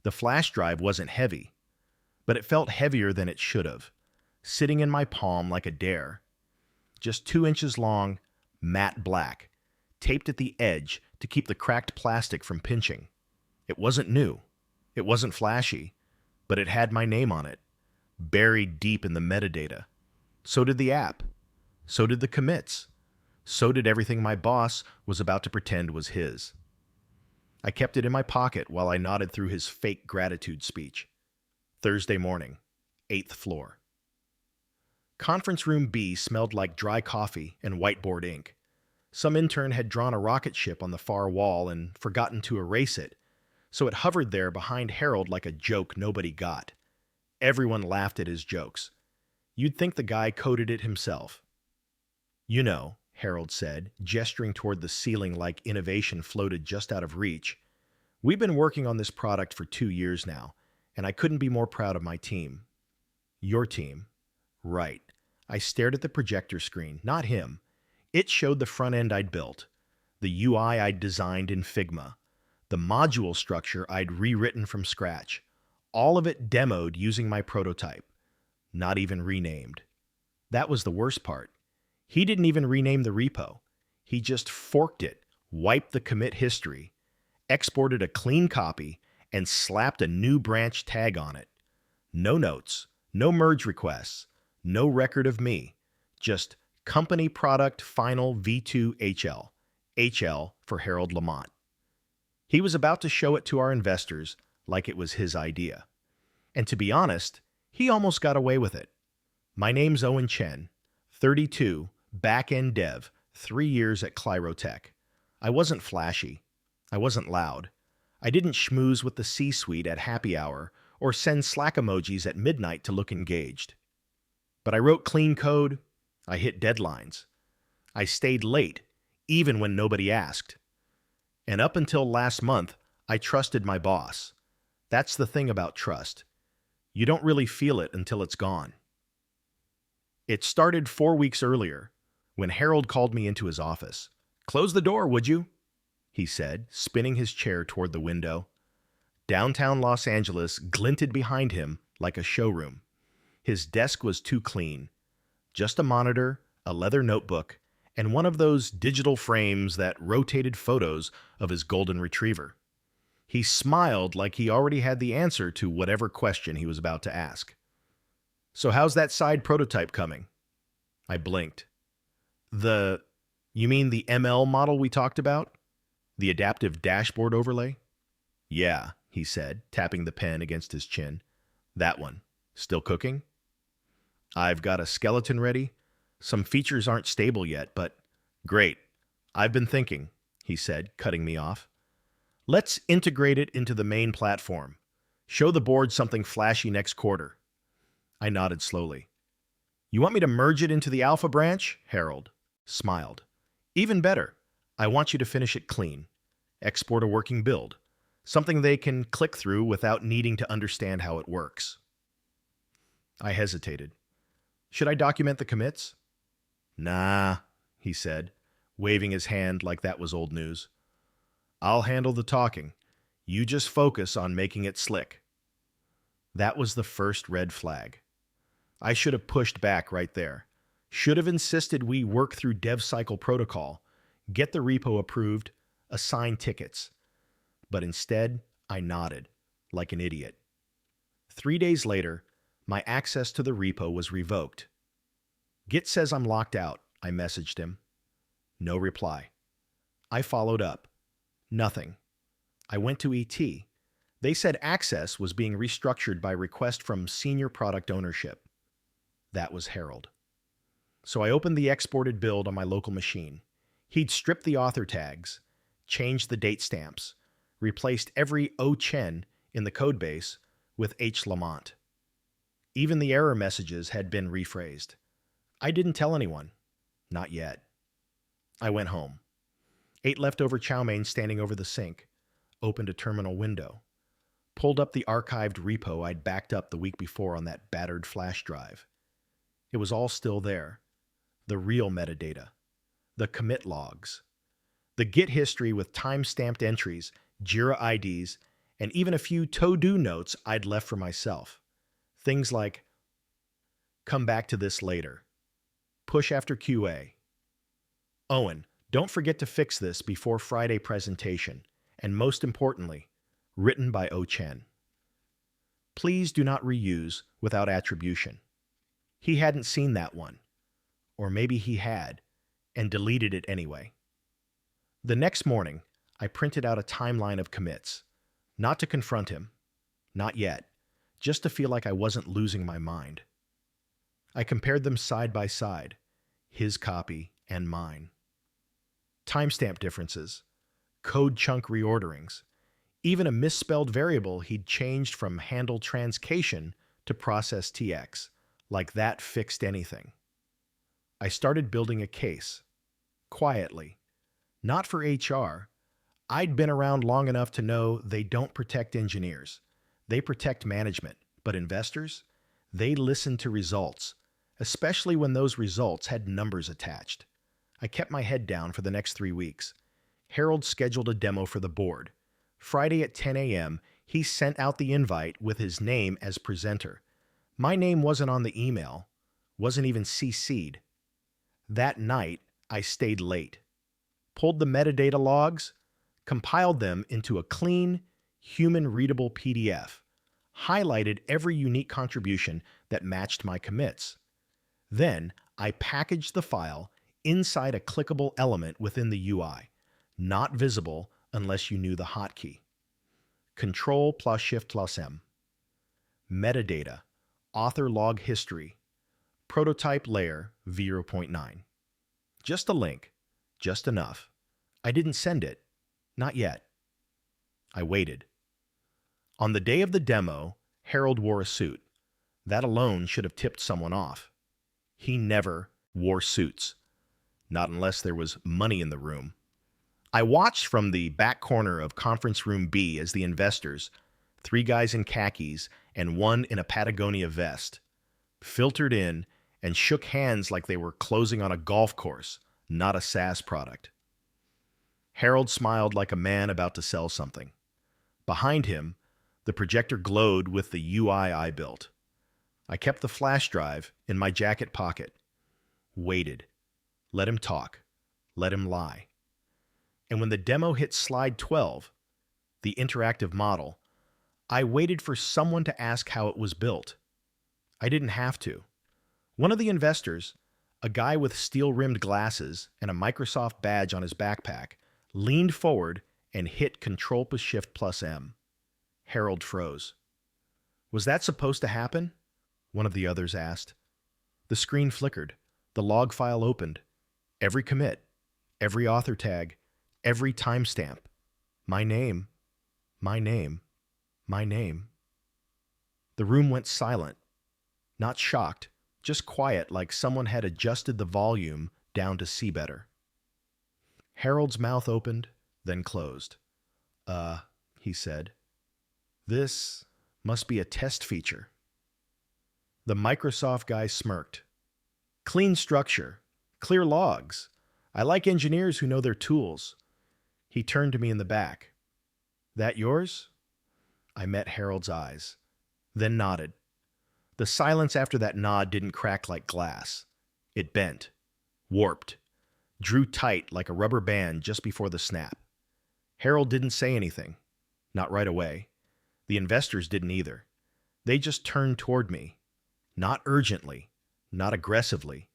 The flash drive wasn't heavy, but it felt heavier than it should have, sitting in my palm like a dare. Just 2 inches long, matte black, taped at the edge to keep the cracked plastic from pinching. It wasn't new. It wasn't flashy, but it had my name on it, buried deep in the metadata. So did the app. So did the commits. So did everything my boss was about to pretend was his. I kept it in my pocket while I nodded through his fake gratitude speech. Thursday morning, 8th floor. Conference room B smelled like dry coffee and whiteboard ink. Some intern had drawn a rocket ship on the far wall and forgotten to erase it, so it hovered there behind Harold like a joke nobody got. Everyone laughed at his jokes. You'd think the guy coded it himself. You know, Harold said, gesturing toward the ceiling like innovation floated just out of reach. We've been working on this product for 2 years now, and I couldn't be more proud of my team. Your team. Right. I stared at the projector screen, not him. It showed the front end I'd built, the UI I'd designed in Figma, the module structure I'd rewritten from scratch, all of it demoed using my prototype, not even renamed. That was the worst part. He didn't even rename the repo. He just forked it, wiped the commit history, exported a clean copy, and slapped a new branch tag on it. No notes, no merge requests, no record of me, just company product final v2 HL, HL for Harold Lamont. He was about to show it to our investors like it was his idea. And to be honest, he almost got away with it. My name's Owen Chen, 32, back-end dev, 3 years at Clyrotech. I wasn't flashy. I wasn't loud. I didn't schmooze with the C-suite at happy hour or send Slack emojis at midnight to look engaged. But I wrote clean code. I hit deadlines. I stayed late, even when nobody asked. And up until last month, I trusted my boss. That's the thing about trust. You don't really feel it until it's gone. It started 4 weeks earlier, when Harold called me into his office. "Close the door, would you?" he said, spinning his chair toward the window. Downtown Los Angeles glinted behind him like a showroom. His desk was too clean. Just a monitor, a leather notebook, and one of those digital frames that rotated photos of his golden retriever. He smiled like he already had the answer to whatever question he was about to ask. "So how's that side prototype coming?" I blinked. You mean the ML model we talked about? The adaptive dashboard overlay?" "Yeah," he said, tapping the pen against his chin. "That one. Still cooking?" "I've got a skeleton ready. Some features aren't stable yet, but great. I've been thinking," he said, cutting me off. "Let's integrate it into the main platform. Show the board something flashy next quarter." I nodded slowly. "You want me to merge it into the alpha branch?" Harold smiled. "Even better. I want you to finish it clean. Export a working build. Something they can click through without needing to understand how it works." I hesitated. "Should I document the commits?" "Nah," he said, waving his hand like that was old news. "I'll handle the talking. You just focus on making it slick." That was the first red flag. I should have pushed back right there. Should have insisted we work through dev cycle protocol, get the repo approved, assign tickets. But instead, I nodded, like an idiot. 3 days later, my access to the repo was revoked. "Git says I'm locked out," I messaged him. No reply. I followed up. Nothing. I went to ET. They said access was being restructured by request from senior product ownership. That was Harold. So I opened the exported build on my local machine. He'd stripped the author tags, changed the date stamps, replaced every O Chen in the codebase with H Lamont. Even the error messages had been rephrased. I didn't tell anyone. Not yet. I went home. Ate leftover chow mein standing over the sink. Opened a terminal window. Pulled up the archived repo I'd backed up the week before on that battered flash drive. It was all still there. The real metadata. The commit logs. The Git history with time-stamped entries, Jira IDs, and even a few to-do notes I'd left for myself. Things like, come back to this later. Push after QA. Owen, don't forget to fix this before Friday presentation. And most importantly, written by O Chen. Please do not reuse without attribution. He hadn't seen that one. Or maybe he had, and deleted it anyway. The next morning, I printed out a timeline of commits. Not to confront him. Not yet. Just to feel like I wasn't losing my mind. I compared them side by side. His copy and mine. Timestamp differences. Code chunk reorderings. Even a misspelled variable he'd changed from handle transcation to process TX. Like that fixed anything. I started building a case. Quietly. Not for HR. I'd been around long enough to know they don't protect engineers. They protect management. But investors? They listen to results. Especially when those results had numbers attached. I kept my head down for the next 3 weeks. Harold scheduled a demo for the board. Friday at 10 a.m., he sent out the invite with his name as presenter. My name wasn't on the email, wasn't even CC'd. That night, I stayed late. Pulled the metadata logs, compiled them into a clean, human-readable PDF, highlighted every unique contribution that matched my commits. Then, I packaged the file inside a clickable element within the UI, not visible unless you knew the hotkey. Control plus Shift plus M. Metadata, author log history, prototype layer 0.9. Just a link, just enough. I didn't send it, not yet. I waited. On the day of the demo, Harold wore a suit. That alone should have tipped someone off. He never wore suits, not unless there was money in the room. I watched from the back corner of Conference Room B as the investors, 3 guys in khakis and 1 in a Patagonia vest, filtered in and shook hands like they were closing on a golf course, not a SaaS product. Harold smiled like a man about to sell something. Behind him, the projector glowed with the UI I built. I kept the flash drive in my jacket pocket. Waited. Let him talk. Let him lie. And when the demo hit slide 12, the interactive model, I waited for someone to ask how it was built. I didn't have to. One of the investors, a guy with steel-rimmed glasses and a Microsoft badge on his backpack, leaned forward and hit Control plus Shift plus M. Harold froze. Was that supposed to happen? One of the others asked. The screen flickered. The log file opened. Every commit, every author tag, every timestamp. My name, my name, my name. The room went silent. Not shocked, just quiet like someone had adjusted the volume down to see better. Harold's mouth opened, then closed. He said. This must be a test feature. The Microsoft guy smirked. Clean structure, clear logs. I like engineers who know their tools. He turned to me in the back. That yours? I met Harold's eyes, then nodded. The silence after that nod didn't crack like glass. It bent, warped, drew tight like a rubber band just before the snap. Harold didn't say anything, not right away. The investors didn't either. They just turned toward me, not urgently, not aggressively,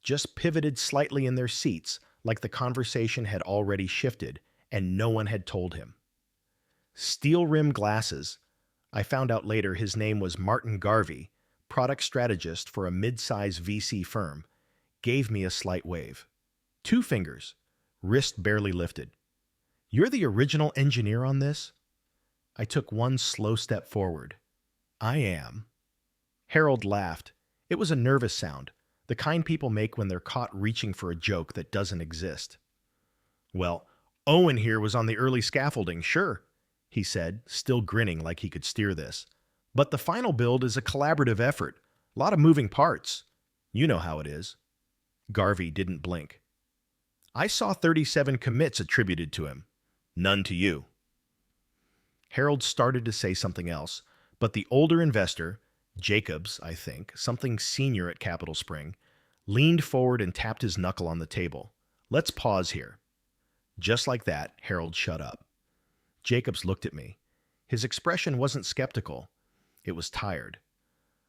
just pivoted slightly in their seats like the conversation had already shifted and no one had told him. Steel-rimmed glasses. I found out later his name was Martin Garvey, product strategist for a mid-size VC firm, gave me a slight wave. 2 fingers, wrist barely lifted. You're the original engineer on this? I took one slow step forward. I am. Harold laughed. It was a nervous sound, the kind people make when they're caught reaching for a joke that doesn't exist. Well, Owen here was on the early scaffolding, sure, he said, still grinning like he could steer this. But the final build is a collaborative effort. A lot of moving parts. You know how it is. Garvey didn't blink. I saw 37 commits attributed to him. None to you. Harold started to say something else, but the older investor, Jacobs, I think, something senior at Capital Spring, leaned forward and tapped his knuckle on the table. Let's pause here. Just like that, Harold shut up. Jacobs looked at me. His expression wasn't skeptical. It was tired.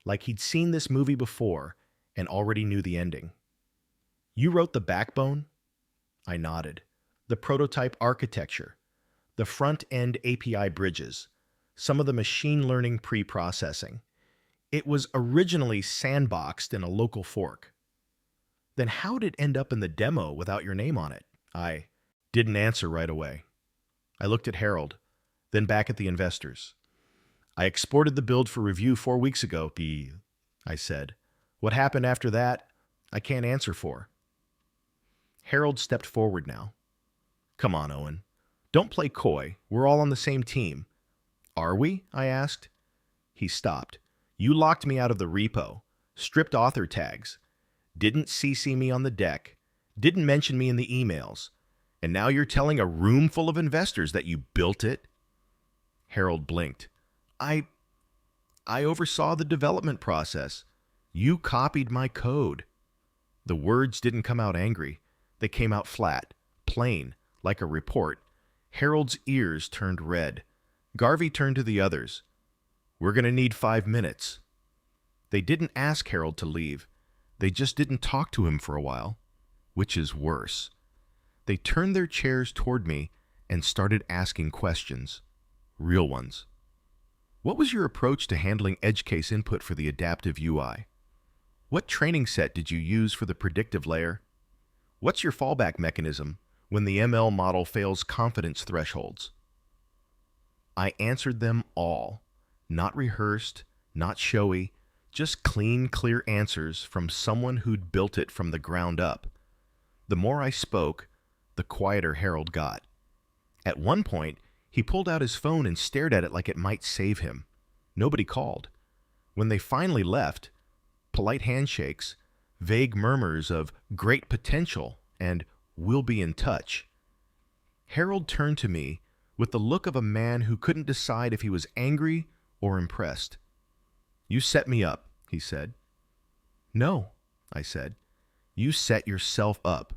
Like he'd seen this movie before and already knew the ending. You wrote the backbone? I nodded. The prototype architecture, the front-end API bridges, some of the machine learning pre-processing. It was originally sandboxed in a local fork. Then how did it end up in the demo without your name on it? I didn't answer right away. I looked at Harold, then back at the investors. I exported the build for review 4 weeks ago, I said. What happened after that, I can't answer for. Harold stepped forward now. Come on, Owen. Don't play coy. We're all on the same team. Are we? I asked. He stopped. You locked me out of the repo, stripped author tags, didn't CC me on the deck, didn't mention me in the emails, and now you're telling a room full of investors that you built it? Harold blinked. I oversaw the development process. You copied my code. The words didn't come out angry. They came out flat, plain, like a report. Harold's ears turned red. Garvey turned to the others. We're going to need 5 minutes. They didn't ask Harold to leave. They just didn't talk to him for a while, which is worse. They turned their chairs toward me and started asking questions. Real ones. What was your approach to handling edge case input for the adaptive UI? What training set did you use for the predictive layer? What's your fallback mechanism when the ML model fails confidence thresholds? I answered them all. Not rehearsed, not showy, just clean, clear answers from someone who'd built it from the ground up. The more I spoke, the quieter Harold got. At one point, he pulled out his phone and stared at it like it might save him. Nobody called. When they finally left, polite handshakes, vague murmurs of great potential and we'll be in touch. Harold turned to me with the look of a man who couldn't decide if he was angry or impressed. You set me up, he said. No, I said. You set yourself up.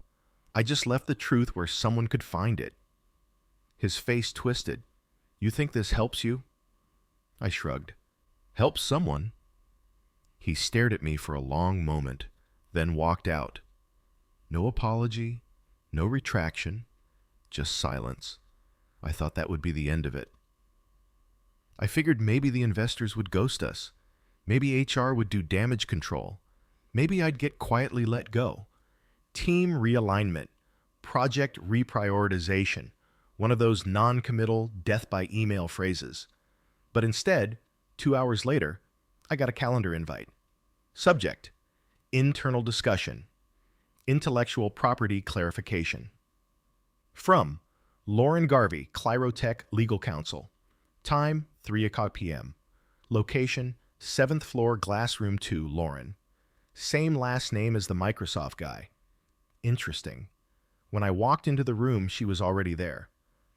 I just left the truth where someone could find it. His face twisted. You think this helps you? I shrugged. Helps someone. He stared at me for a long moment, then walked out. No apology, no retraction, just silence. I thought that would be the end of it. I figured maybe the investors would ghost us. Maybe HR would do damage control. Maybe I'd get quietly let go. Team realignment, project reprioritization, one of those non-committal, death-by-email phrases. But instead, 2 hours later, I got a calendar invite. Subject: internal discussion. Intellectual property clarification. From Lauren Garvey, Clyrotech Legal Counsel. Time, 3:00 p.m. Location, 7th floor, Glass Room 2, Lauren. Same last name as the Microsoft guy. Interesting. When I walked into the room, she was already there.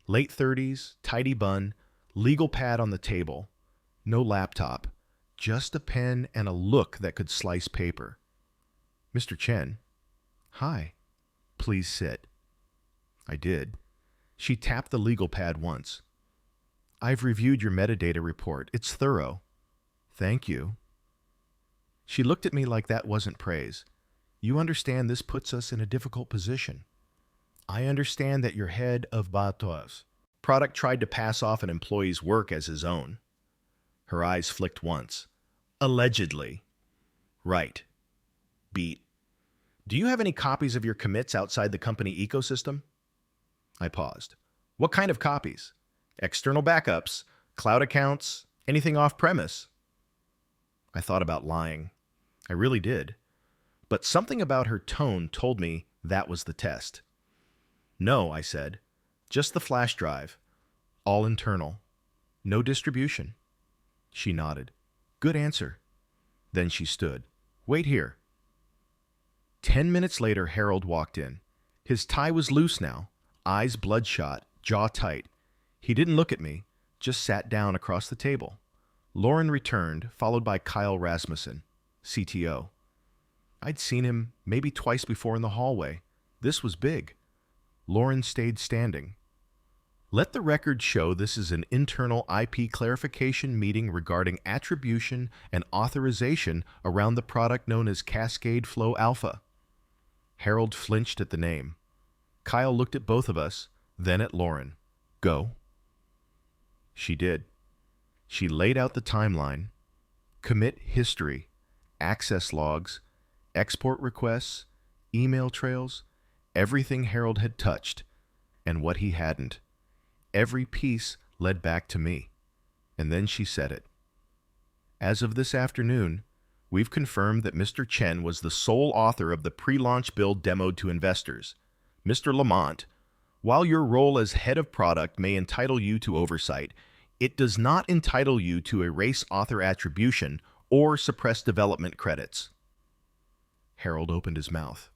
Late 30s, tidy bun, legal pad on the table. No laptop. Just a pen and a look that could slice paper. Mr. Chen. Hi. Please sit. I did. She tapped the legal pad once. I've reviewed your metadata report. It's thorough. Thank you. She looked at me like that wasn't praise. You understand this puts us in a difficult position. I understand that you're head of Batos. Product tried to pass off an employee's work as his own. Her eyes flicked once. Allegedly. Right. Beat. Do you have any copies of your commits outside the company ecosystem? I paused. What kind of copies? External backups, cloud accounts, anything off-premise? I thought about lying. I really did. But something about her tone told me that was the test. No, I said. Just the flash drive. All internal. No distribution. She nodded. Good answer. Then she stood. Wait here. 10 minutes later, Harold walked in. His tie was loose now, eyes bloodshot, jaw tight. He didn't look at me, just sat down across the table. Lauren returned, followed by Kyle Rasmussen, CTO. I'd seen him maybe twice before in the hallway. This was big. Lauren stayed standing. Let the record show this is an internal IP clarification meeting regarding attribution and authorization around the product known as Cascade Flow Alpha. Harold flinched at the name. Kyle looked at both of us, then at Lauren. Go. She did. She laid out the timeline, commit history, access logs, export requests, email trails, everything Harold had touched, and what he hadn't. Every piece led back to me. And then she said it. As of this afternoon, we've confirmed that Mr. Chen was the sole author of the pre-launch build demoed to investors. Mr. Lamont, while your role as head of product may entitle you to oversight, it does not entitle you to erase author attribution or suppress development credits. Harold opened his mouth.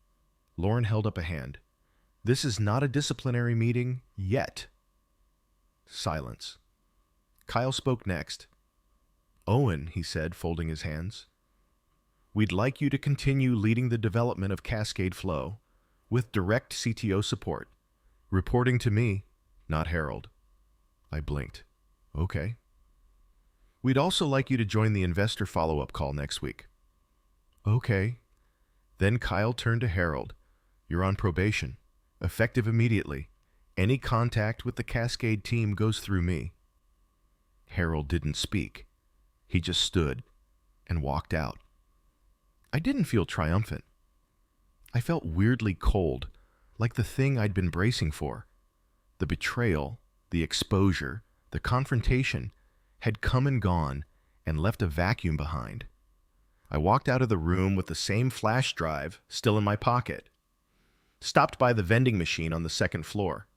Lauren held up a hand. This is not a disciplinary meeting yet. Silence. Kyle spoke next. Owen, he said, folding his hands, we'd like you to continue leading the development of Cascade Flow with direct CTO support, reporting to me, not Harold. I blinked. Okay. We'd also like you to join the investor follow-up call next week. Okay. Then Kyle turned to Harold. You're on probation. Effective immediately. Any contact with the Cascade team goes through me. Harold didn't speak. He just stood and walked out. I didn't feel triumphant. I felt weirdly cold, like the thing I'd been bracing for. The betrayal, the exposure, the confrontation had come and gone and left a vacuum behind. I walked out of the room with the same flash drive still in my pocket. Stopped by the vending machine on the second floor.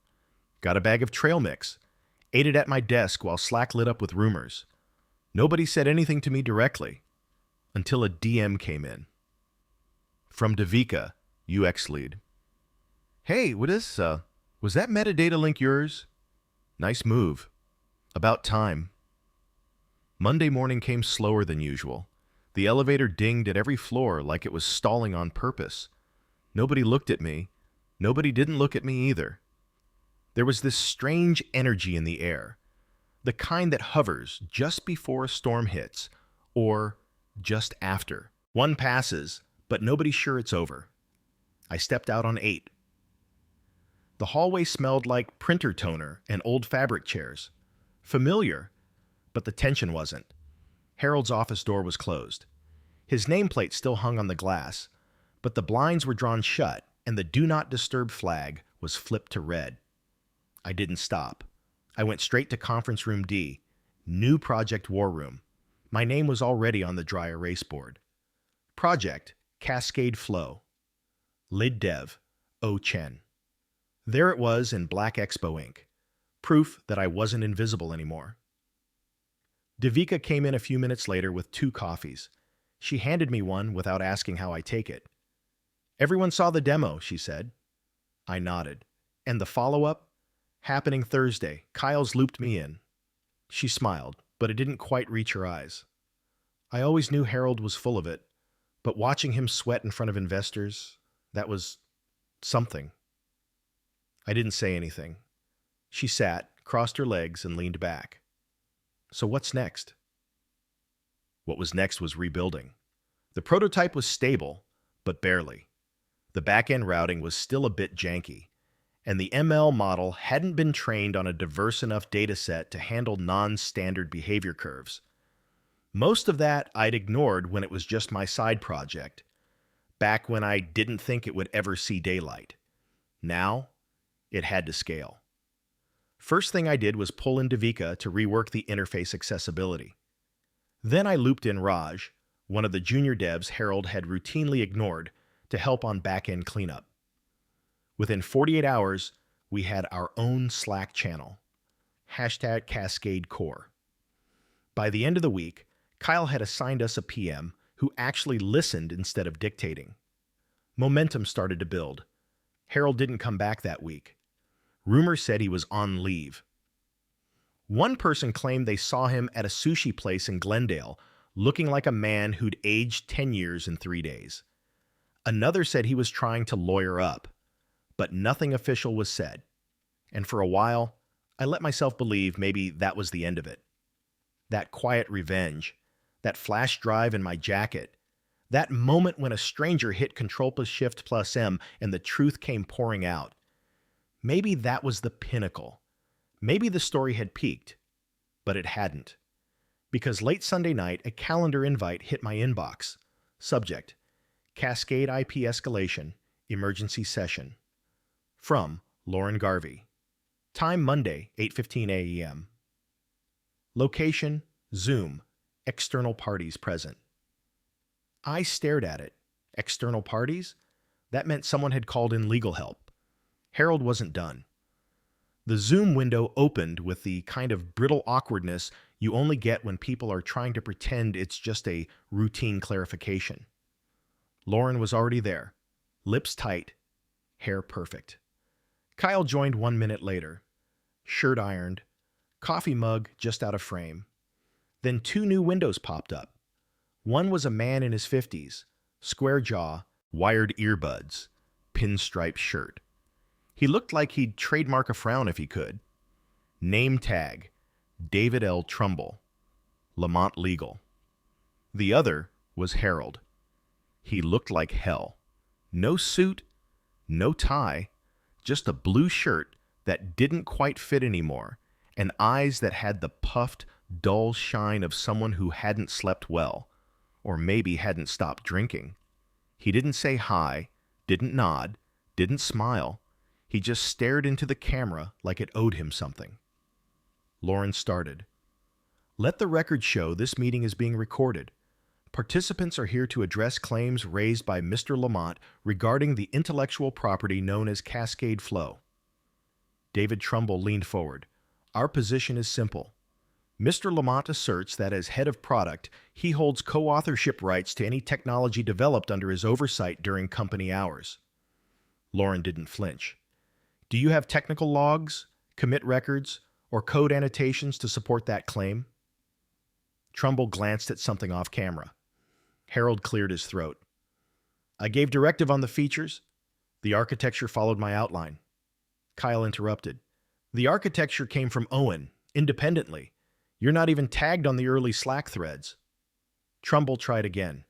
Got a bag of trail mix. Ate it at my desk while Slack lit up with rumors. Nobody said anything to me directly until a DM came in. From Devika, UX lead. Hey, was that metadata link yours? Nice move. About time. Monday morning came slower than usual. The elevator dinged at every floor like it was stalling on purpose. Nobody looked at me. Nobody didn't look at me either. There was this strange energy in the air, the kind that hovers just before a storm hits, or just after. One passes, but nobody's sure it's over. I stepped out on 8. The hallway smelled like printer toner and old fabric chairs. Familiar, but the tension wasn't. Harold's office door was closed. His nameplate still hung on the glass, but the blinds were drawn shut and the Do Not Disturb flag was flipped to red. I didn't stop. I went straight to Conference Room D, new Project War Room. My name was already on the dry erase board. Project Cascade Flow. Lid Dev, O Chen. There it was in black Expo ink. Proof that I wasn't invisible anymore. Devika came in a few minutes later with 2 coffees. She handed me one without asking how I take it. Everyone saw the demo, she said. I nodded. And the follow-up? Happening Thursday. Kyle's looped me in. She smiled, but it didn't quite reach her eyes. I always knew Harold was full of it, but watching him sweat in front of investors, that was something. I didn't say anything. She sat, crossed her legs, and leaned back. So what's next? What was next was rebuilding. The prototype was stable, but barely. The back-end routing was still a bit janky, and the ML model hadn't been trained on a diverse enough dataset to handle non-standard behavior curves. Most of that I'd ignored when it was just my side project, back when I didn't think it would ever see daylight. Now, it had to scale. First thing I did was pull in Devika to rework the interface accessibility. Then I looped in Raj, one of the junior devs Harold had routinely ignored, to help on back-end cleanup. Within 48 hours, we had our own Slack channel, #CascadeCore. By the end of the week, Kyle had assigned us a PM who actually listened instead of dictating. Momentum started to build. Harold didn't come back that week. Rumor said he was on leave. One person claimed they saw him at a sushi place in Glendale, looking like a man who'd aged 10 years in 3 days. Another said he was trying to lawyer up, but nothing official was said. And for a while, I let myself believe maybe that was the end of it. That quiet revenge, that flash drive in my jacket, that moment when a stranger hit Control+Shift+M and the truth came pouring out. Maybe that was the pinnacle. Maybe the story had peaked, but it hadn't. Because late Sunday night, a calendar invite hit my inbox. Subject: Cascade IP Escalation, Emergency Session. From Lauren Garvey. Time Monday, 8:15 a.m. Location: Zoom. External parties present. I stared at it. External parties? That meant someone had called in legal help. Harold wasn't done. The Zoom window opened with the kind of brittle awkwardness you only get when people are trying to pretend it's just a routine clarification. Lauren was already there, lips tight, hair perfect. Kyle joined 1 minute later, shirt ironed, coffee mug just out of frame. Then 2 new windows popped up. One was a man in his 50s, square jaw, wired earbuds, pinstripe shirt. He looked like he'd trademark a frown if he could. Name tag: David L. Trumbull, Lamont Legal. The other was Harold. He looked like hell. No suit, no tie, just a blue shirt that didn't quite fit anymore, and eyes that had the puffed, dull shine of someone who hadn't slept well, or maybe hadn't stopped drinking. He didn't say hi, didn't nod, didn't smile. He just stared into the camera like it owed him something. Lauren started. Let the record show this meeting is being recorded. Participants are here to address claims raised by Mr. Lamont regarding the intellectual property known as Cascade Flow. David Trumbull leaned forward. Our position is simple. Mr. Lamont asserts that as head of product, he holds co-authorship rights to any technology developed under his oversight during company hours. Lauren didn't flinch. Do you have technical logs, commit records, or code annotations to support that claim? Trumbull glanced at something off camera. Harold cleared his throat. I gave directive on the features. The architecture followed my outline. Kyle interrupted. The architecture came from Owen, independently. You're not even tagged on the early Slack threads. Trumbull tried again.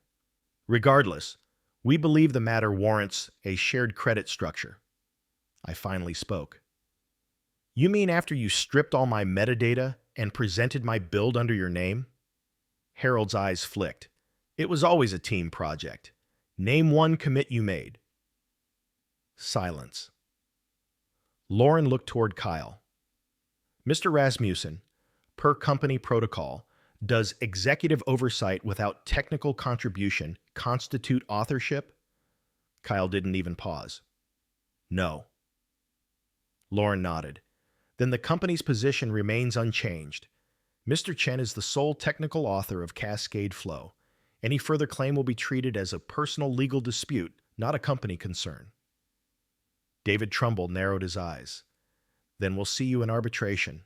Regardless, we believe the matter warrants a shared credit structure. I finally spoke. You mean after you stripped all my metadata and presented my build under your name? Harold's eyes flicked. It was always a team project. Name one commit you made. Silence. Lauren looked toward Kyle. Mr. Rasmussen, per company protocol, does executive oversight without technical contribution constitute authorship? Kyle didn't even pause. No. Lauren nodded. Then the company's position remains unchanged. Mr. Chen is the sole technical author of Cascade Flow. Any further claim will be treated as a personal legal dispute, not a company concern. David Trumbull narrowed his eyes. Then we'll see you in arbitration.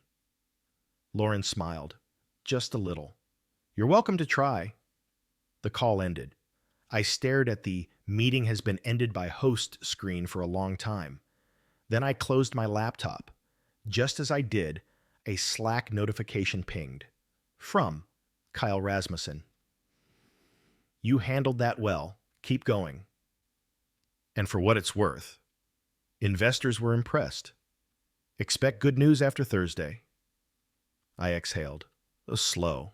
Lauren smiled. Just a little. You're welcome to try. The call ended. I stared at the meeting has been ended by host screen for a long time. Then I closed my laptop. Just as I did, a Slack notification pinged. From Kyle Rasmussen. You handled that well. Keep going. And for what it's worth, investors were impressed. Expect good news after Thursday. I exhaled. Slow.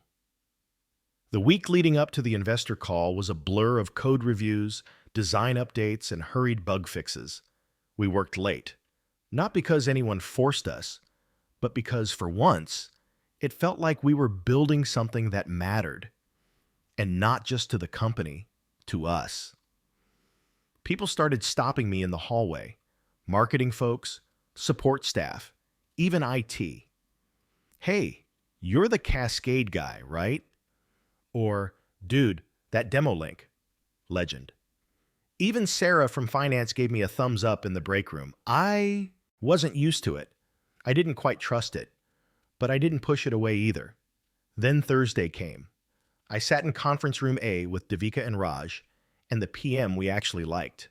The week leading up to the investor call was a blur of code reviews, design updates, and hurried bug fixes. We worked late. Not because anyone forced us, but because, for once, it felt like we were building something that mattered. And not just to the company, to us. People started stopping me in the hallway. Marketing folks, support staff, even IT. Hey, you're the Cascade guy, right? Or, dude, that demo link. Legend. Even Sarah from finance gave me a thumbs up in the break room. I wasn't used to it. I didn't quite trust it. But I didn't push it away either. Then Thursday came. I sat in conference room A with Devika and Raj, and the PM we actually liked.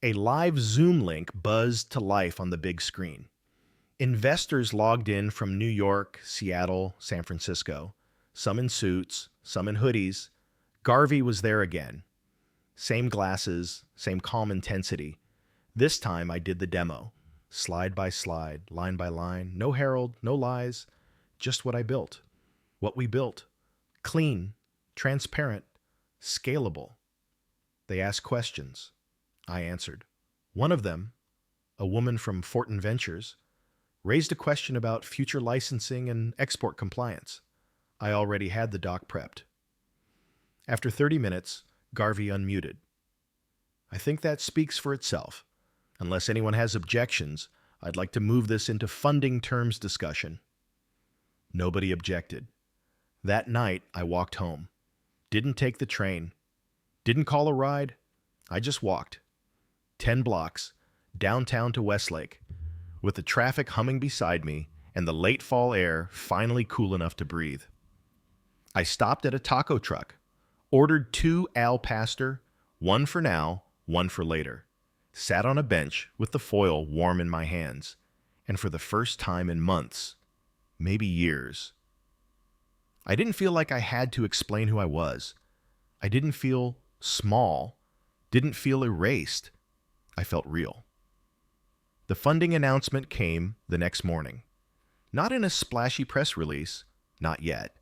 A live Zoom link buzzed to life on the big screen. Investors logged in from New York, Seattle, San Francisco, some in suits, some in hoodies. Garvey was there again. Same glasses, same calm intensity. This time I did the demo. Slide by slide, line by line, no herald, no lies, just what I built. What we built. Clean, transparent, scalable. They asked questions. I answered. One of them, a woman from Fortin Ventures, raised a question about future licensing and export compliance. I already had the doc prepped. After 30 minutes, Garvey unmuted. I think that speaks for itself. Unless anyone has objections, I'd like to move this into funding terms discussion. Nobody objected. That night, I walked home. Didn't take the train. Didn't call a ride. I just walked. 10 blocks, downtown to Westlake, with the traffic humming beside me and the late fall air finally cool enough to breathe. I stopped at a taco truck, ordered 2 al pastor, one for now, one for later, sat on a bench with the foil warm in my hands, and for the first time in months, maybe years, I didn't feel like I had to explain who I was. I didn't feel small, didn't feel erased. I felt real. The funding announcement came the next morning. Not in a splashy press release, not yet,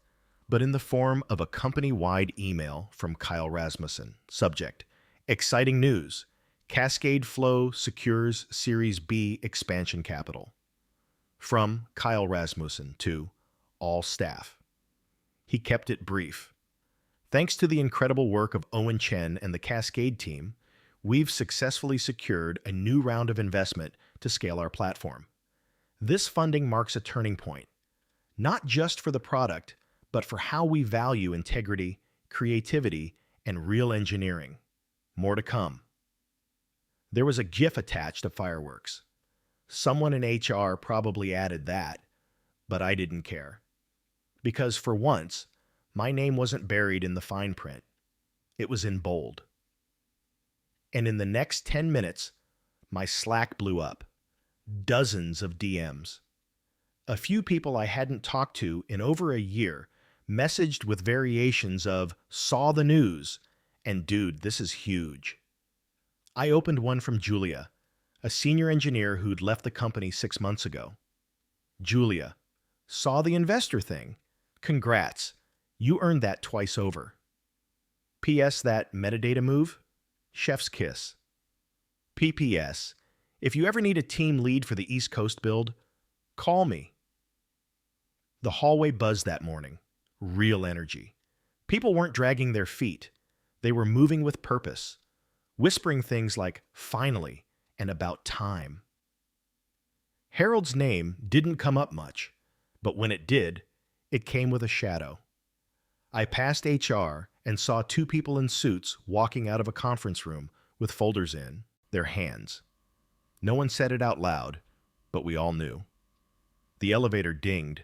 but in the form of a company-wide email from Kyle Rasmussen. Subject: Exciting news. Cascade Flow secures Series B expansion capital. From Kyle Rasmussen to all staff. He kept it brief. Thanks to the incredible work of Owen Chen and the Cascade team, we've successfully secured a new round of investment to scale our platform. This funding marks a turning point, not just for the product, but for how we value integrity, creativity, and real engineering. More to come. There was a GIF attached to fireworks. Someone in HR probably added that, but I didn't care. Because for once, my name wasn't buried in the fine print. It was in bold. And in the next 10 minutes, my Slack blew up. Dozens of DMs. A few people I hadn't talked to in over a year messaged with variations of "saw the news" and "dude, this is huge." I opened one from Julia, a senior engineer who'd left the company 6 months ago. Julia, saw the investor thing. Congrats. You earned that twice over. P.S. That metadata move? Chef's kiss. P.P.S. If you ever need a team lead for the East Coast build, call me. The hallway buzzed that morning. Real energy. People weren't dragging their feet. They were moving with purpose, whispering things like "finally" and "about time." Harold's name didn't come up much, but when it did, it came with a shadow. I passed HR and saw 2 people in suits walking out of a conference room with folders in their hands. No one said it out loud, but we all knew. The elevator dinged.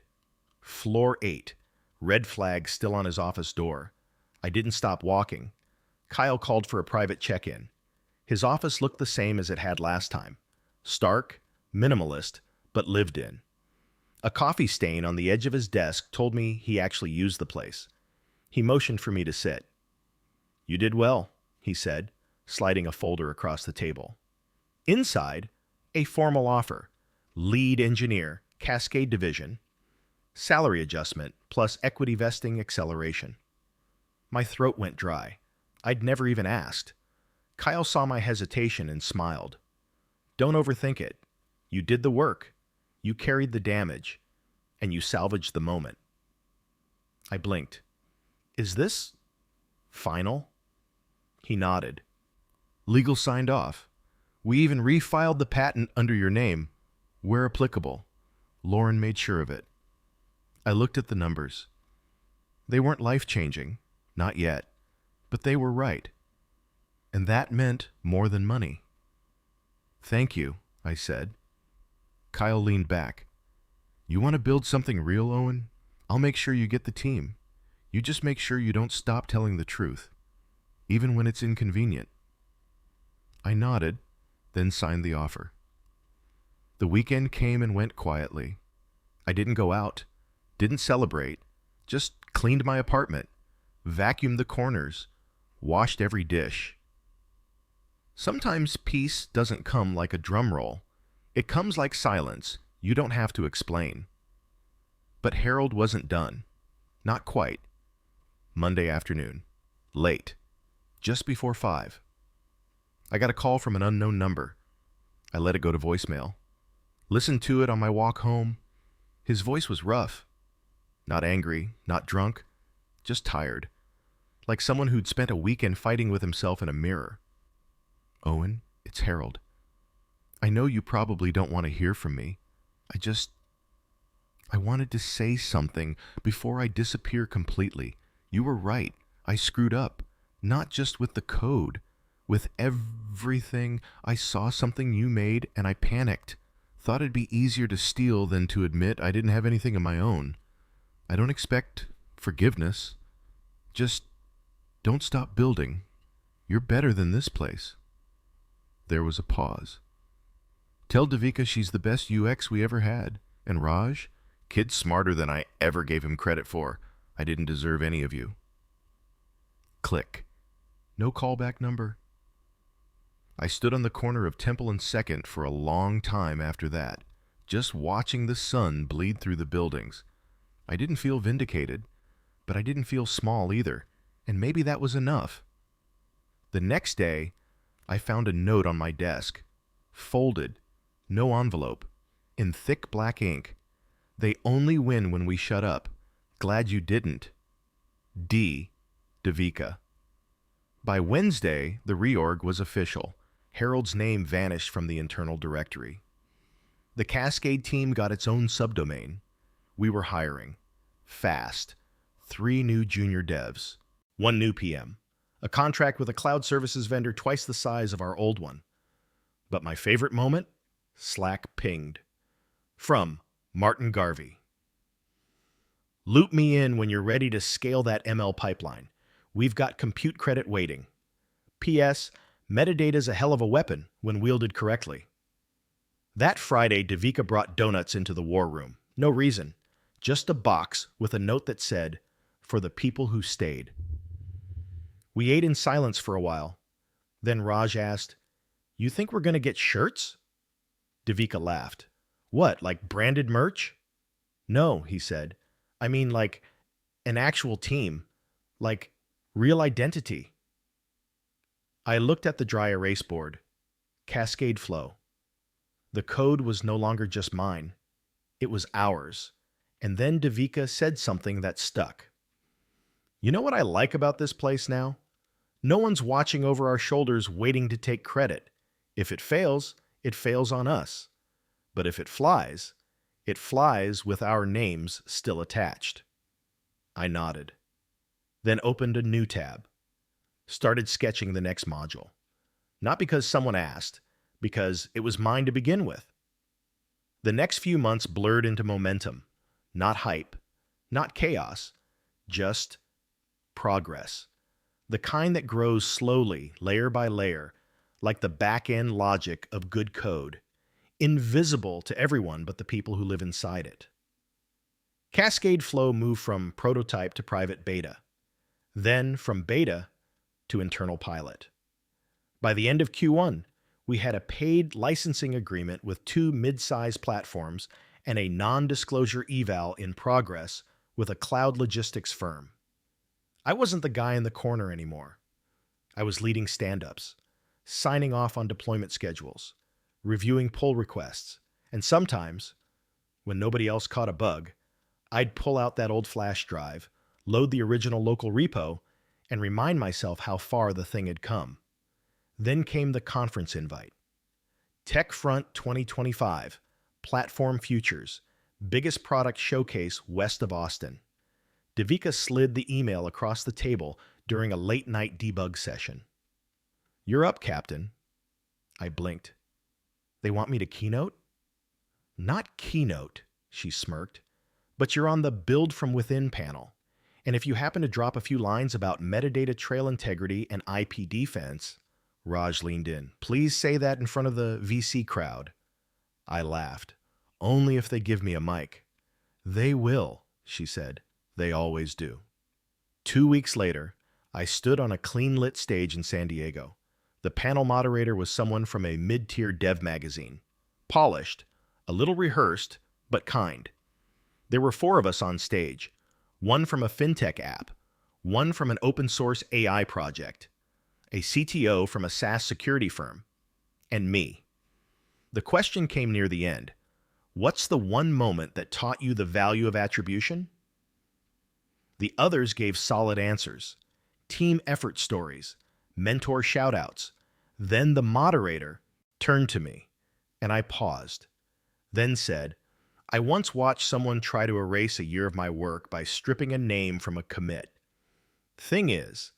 Floor 8, red flag still on his office door. I didn't stop walking. Kyle called for a private check-in. His office looked the same as it had last time. Stark, minimalist, but lived in. A coffee stain on the edge of his desk told me he actually used the place. He motioned for me to sit. "You did well," he said, sliding a folder across the table. Inside, a formal offer. Lead engineer, Cascade Division. Salary adjustment plus equity vesting acceleration. My throat went dry. I'd never even asked. Kyle saw my hesitation and smiled. "Don't overthink it. You did the work. You carried the damage. And you salvaged the moment." I blinked. "Is this final?" He nodded. "Legal signed off. We even refiled the patent under your name, where applicable. Lauren made sure of it." I looked at the numbers. They weren't life-changing, not yet, but they were right. And that meant more than money. "Thank you," I said. Kyle leaned back. You want to build something real, Owen? I'll make sure you get the team. You just make sure you don't stop telling the truth, even when it's inconvenient. I nodded, then signed the offer. The weekend came and went quietly. I didn't go out, didn't celebrate, just cleaned my apartment, vacuumed the corners, washed every dish. Sometimes peace doesn't come like a drum roll. It comes like silence. You don't have to explain. But Harold wasn't done. Not quite. Monday afternoon. Late. Just before 5. I got a call from an unknown number. I let it go to voicemail. Listened to it on my walk home. His voice was rough. Not angry, not drunk, just tired. Like someone who'd spent a weekend fighting with himself in a mirror. Owen, it's Harold. I know you probably don't want to hear from me. I wanted to say something before I disappear completely. You were right. I screwed up. Not just with the code. With everything. I saw something you made and I panicked. Thought it'd be easier to steal than to admit I didn't have anything of my own. I don't expect forgiveness. Just don't stop building. You're better than this place. There was a pause. Tell Devika she's the best UX we ever had. And Raj, kid's smarter than I ever gave him credit for. I didn't deserve any of you. Click. No callback number. I stood on the corner of Temple and 2nd for a long time after that, just watching the sun bleed through the buildings. I didn't feel vindicated, but I didn't feel small either, and maybe that was enough. The next day, I found a note on my desk, folded, no envelope, in thick black ink. They only win when we shut up. Glad you didn't. D. Devika. By Wednesday, the reorg was official. Harold's name vanished from the internal directory. The Cascade team got its own subdomain. We were hiring. Fast. 3 new junior devs. 1 new PM. A contract with a cloud services vendor twice the size of our old one. But my favorite moment? Slack pinged. From Martin Garvey. Loop me in when you're ready to scale that ML pipeline. We've got compute credit waiting. P.S. Metadata's a hell of a weapon when wielded correctly. That Friday, Devika brought donuts into the war room. No reason. Just a box with a note that said, "For the people who stayed." We ate in silence for a while. Then Raj asked, "You think we're going to get shirts?" Devika laughed. "What, like branded merch?" "No," he said. "I mean like an actual team. Like real identity." I looked at the dry erase board. Cascade flow. The code was no longer just mine. It was ours. And then Devika said something that stuck. "You know what I like about this place now? No one's watching over our shoulders waiting to take credit. If it fails on us. But if it flies with our names still attached." I nodded. Then opened a new tab. Started sketching the next module. Not because someone asked, because it was mine to begin with. The next few months blurred into momentum. Not hype, not chaos, just progress. The kind that grows slowly, layer by layer, like the back-end logic of good code, invisible to everyone but the people who live inside it. Cascade Flow moved from prototype to private beta, then from beta to internal pilot. By the end of Q1, we had a paid licensing agreement with 2 mid-size platforms and a non-disclosure eval in progress with a cloud logistics firm. I wasn't the guy in the corner anymore. I was leading stand-ups, signing off on deployment schedules, reviewing pull requests, and sometimes, when nobody else caught a bug, I'd pull out that old flash drive, load the original local repo, and remind myself how far the thing had come. Then came the conference invite. TechFront 2025, Platform Futures, biggest product showcase west of Austin. Devika slid the email across the table during a late-night debug session. "You're up, Captain." I blinked. "They want me to keynote?" "Not keynote, she smirked. But you're on the Build from Within panel. And if you happen to drop a few lines about metadata trail integrity and IP defense, Raj leaned in. Please say that in front of the VC crowd. I laughed. Only if they give me a mic. They will, she said. They always do. 2 weeks later, I stood on a clean-lit stage in San Diego. The panel moderator was someone from a mid-tier dev magazine. Polished, a little rehearsed, but kind. There were 4 of us on stage. One from a fintech app, one from an open-source AI project, a CTO from a SaaS security firm, and me. The question came near the end. What's the one moment that taught you the value of attribution? The others gave solid answers. Team effort stories, mentor shoutouts. Then the moderator turned to me, and I paused. Then said, I once watched someone try to erase a year of my work by stripping a name from a commit. Thing is,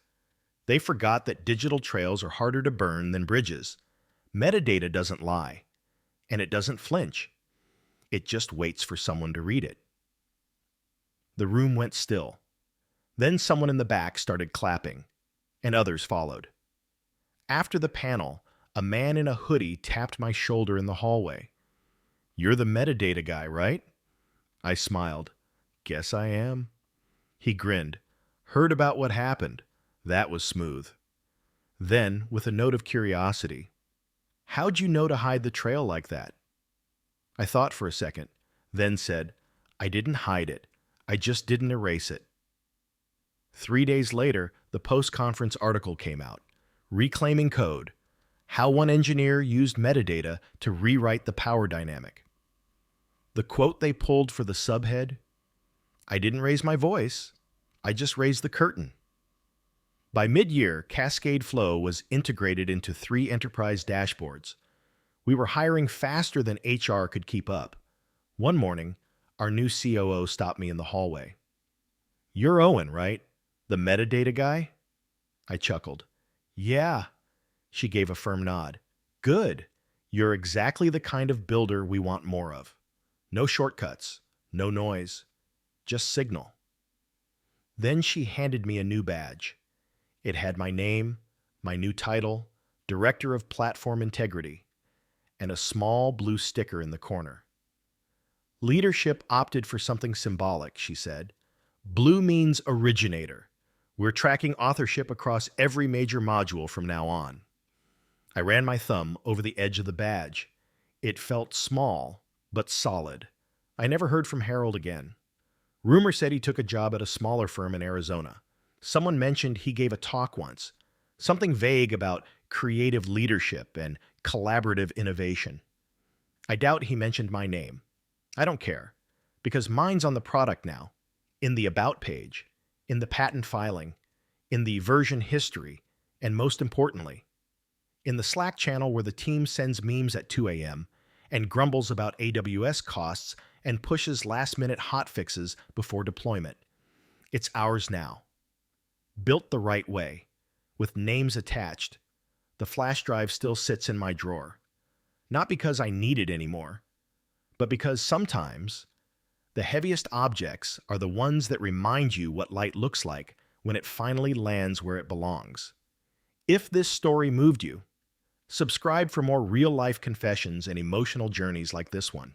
they forgot that digital trails are harder to burn than bridges. Metadata doesn't lie, and it doesn't flinch. It just waits for someone to read it. The room went still. Then someone in the back started clapping, and others followed. After the panel, a man in a hoodie tapped my shoulder in the hallway. You're the metadata guy, right? I smiled. Guess I am. He grinned. Heard about what happened. That was smooth. Then, with a note of curiosity, how'd you know to hide the trail like that? I thought for a second, then said, I didn't hide it. I just didn't erase it. 3 days later, the post-conference article came out. Reclaiming Code. How one engineer used metadata to rewrite the power dynamic. The quote they pulled for the subhead, I didn't raise my voice. I just raised the curtain. By mid-year, Cascade Flow was integrated into 3 enterprise dashboards. We were hiring faster than HR could keep up. One morning, our new COO stopped me in the hallway. You're Owen, right? The metadata guy? I chuckled. Yeah. She gave a firm nod. Good. You're exactly the kind of builder we want more of. No shortcuts, no noise, just signal. Then she handed me a new badge. It had my name, my new title, Director of Platform Integrity, and a small blue sticker in the corner. Leadership opted for something symbolic, she said. Blue means originator. We're tracking authorship across every major module from now on. I ran my thumb over the edge of the badge. It felt small, but solid. I never heard from Harold again. Rumor said he took a job at a smaller firm in Arizona. Someone mentioned he gave a talk once, something vague about creative leadership and collaborative innovation. I doubt he mentioned my name. I don't care, because mine's on the product now, in the About page, in the patent filing, in the version history, and most importantly, in the Slack channel where the team sends memes at 2 a.m. and grumbles about AWS costs and pushes last-minute hotfixes before deployment. It's ours now. Built the right way, with names attached, the flash drive still sits in my drawer. Not because I need it anymore, but because sometimes the heaviest objects are the ones that remind you what light looks like when it finally lands where it belongs. If this story moved you, subscribe for more real-life confessions and emotional journeys like this one.